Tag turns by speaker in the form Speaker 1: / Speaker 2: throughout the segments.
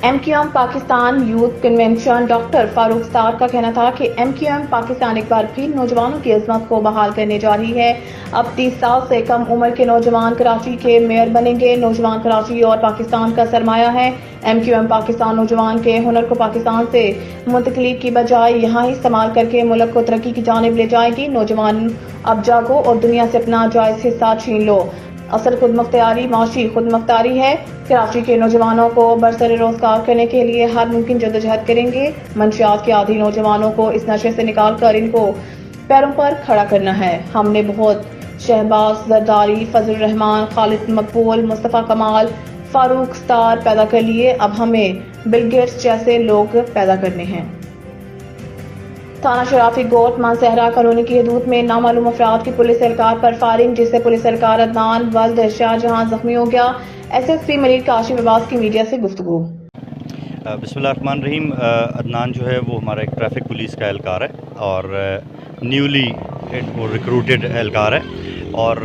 Speaker 1: MQM Pakistan youth convention doctor Farooq Sattar کا کہنا تھا کہ MQM پاکستان ایک بار پھر نوجوانوں کی عظمت کو بحال کرنے جا رہی ہے۔ اب 30 سال سے کم عمر کے نوجوان کراچی کے میئر بنیں گے۔ نوجوان کراچی اور پاکستان کا سرمایہ ہے۔ MQM پاکستان نوجوان کے ہنر کو پاکستان سے منتقلی کی بجائے یہاں ہی استعمال کر کے ملک کو ترقی کی جانب لے جائے گی۔ نوجوان اب جاگو اور دنیا سے اپنا جائز حصہ چھین لو۔ اصل خود مختاری معاشی خود مختاری ہے۔ کراچی کے نوجوانوں کو برسر روزگار کرنے کے لیے ہر ممکن جدوجہد کریں گے۔ منشیات کے عادی نوجوانوں کو اس نشے سے نکال کر ان کو پیروں پر کھڑا کرنا ہے۔ ہم نے بہت شہباز زرداری، فضل الرحمان، خالد مقبول، مصطفیٰ کمال، فاروق ستار پیدا کر لیے، اب ہمیں بل گیٹس جیسے لوگ پیدا کرنے ہیں۔ تھانہ شرافی گوٹ مانسہرہ کالونی کی حدود میں نامعلوم افراد کی پولیس اہلکار پر فائرنگ، جس سے پولیس اہلکار عدنان ولد شاہ جہاں زخمی ہو گیا۔ SSP ملیر کاشف عباس کی میڈیا سے گفتگو۔
Speaker 2: بسم اللہ الرحمن الرحیم۔ عدنان جو ہے وہ ہمارا ایک ٹریفک پولیس کا اہلکار ہے اور نیولی ریکروٹڈ اہلکار ہے، اور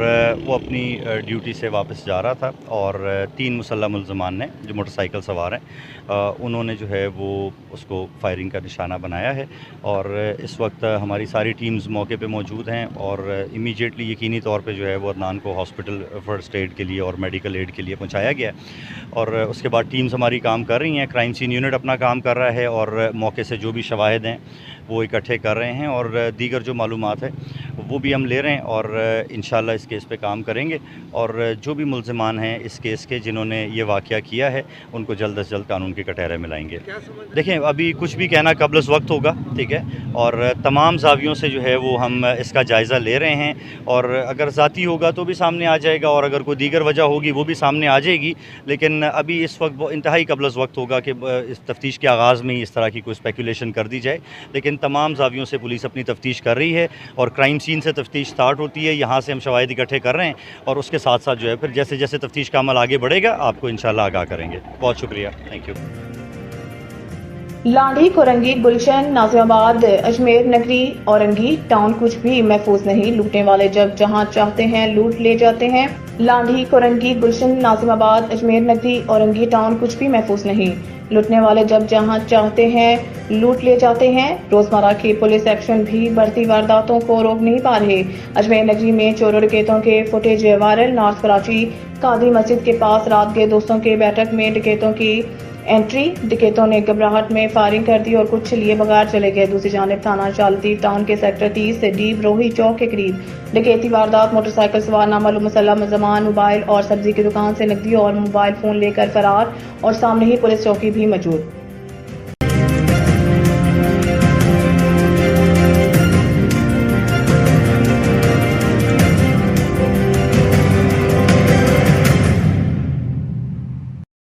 Speaker 2: وہ اپنی ڈیوٹی سے واپس جا رہا تھا اور 3 مسلح ملزمان نے جو موٹر سائیکل سوار ہیں انہوں نے جو ہے وہ اس کو فائرنگ کا نشانہ بنایا ہے، اور اس وقت ہماری ساری ٹیمز موقع پہ موجود ہیں اور امیجیٹلی یقینی طور پہ جو ہے وہ عدنان کو ہاسپٹل فرسٹ ایڈ کے لیے اور میڈیکل ایڈ کے لیے پہنچایا گیا ہے، اور اس کے بعد ٹیمز ہماری کام کر رہی ہیں، کرائم سین یونٹ اپنا کام کر رہا ہے اور موقع سے جو بھی شواہد ہیں وہ اکٹھے کر رہے ہیں، اور دیگر جو معلومات ہے وہ بھی ہم لے رہے ہیں، اور انشاءاللہ اس کیس پہ کام کریں گے، اور جو بھی ملزمان ہیں اس کیس کے جنہوں نے یہ واقعہ کیا ہے ان کو جلد از جلد قانون کے کٹہرے میں لائیں گے۔ دیکھیں ابھی کچھ بھی کہنا قبل از وقت ہوگا، ٹھیک ہے، اور تمام زاویوں سے جو ہے وہ ہم اس کا جائزہ لے رہے ہیں، اور اگر ذاتی ہوگا تو بھی سامنے آ جائے گا، اور اگر کوئی دیگر وجہ ہوگی وہ بھی سامنے آ جائے گی، لیکن ابھی اس وقت انتہائی قبل از وقت ہوگا کہ اس تفتیش کے آغاز میں ہی اس طرح کی کوئی اسپیکولیشن کر دی جائے، لیکن تمام زاویوں سے پولیس اپنی تفتیش کر رہی ہے، اور کرائم سین سے تفتیش سٹارٹ ہوتی ہے، یہاں سے ہم شواہد اکٹھے کر رہے ہیں، اور اس کے ساتھ ساتھ جو ہے پھر جیسے جیسے تفتیش کا عمل آگے بڑھے گا آپ کو انشاءاللہ آگاہ کریں گے۔ بہت شکریہ، تھینک یو۔
Speaker 1: لانڈھی کورنگی گلشن ناظم آباد اجمیر نگری اورنگی ٹاؤن کچھ بھی محفوظ نہیں، لوٹنے والے جب جہاں چاہتے ہیں لوٹ لے جاتے ہیں۔ لانڈھی کورنگی گلشن ناظم آباد اجمیر نگری اورنگی ٹاؤن کچھ بھی محفوظ نہیں، لوٹنے والے جب جہاں چاہتے ہیں لوٹ لے جاتے ہیں۔ روزمرہ کی پولیس ایکشن بھی بڑھتی وارداتوں کو روک نہیں پا رہے۔ اجمیر نگری میں چوروں ڈکیتوں کے footage viral. North Karachi Qadri مسجد کے پاس رات گئے دوستوں کے بیٹھک میں ڈکیتوں کی انٹری، ڈکیتوں نے گھبراہٹ میں فائرنگ کر دی اور کچھ لیے بغیر چلے گئے۔ دوسری جانب تھانہ شالطیف ٹاؤن کے سیکٹر 30 سے ڈیب روہی چوک کے قریب ڈکیتی واردات، موٹر سائیکل سوار نامعلوم مسلح ملزمان موبائل اور سبزی کی دکان سے نقدی اور موبائل فون لے کر فرار، اور سامنے ہی پولیس چوکی بھی موجود۔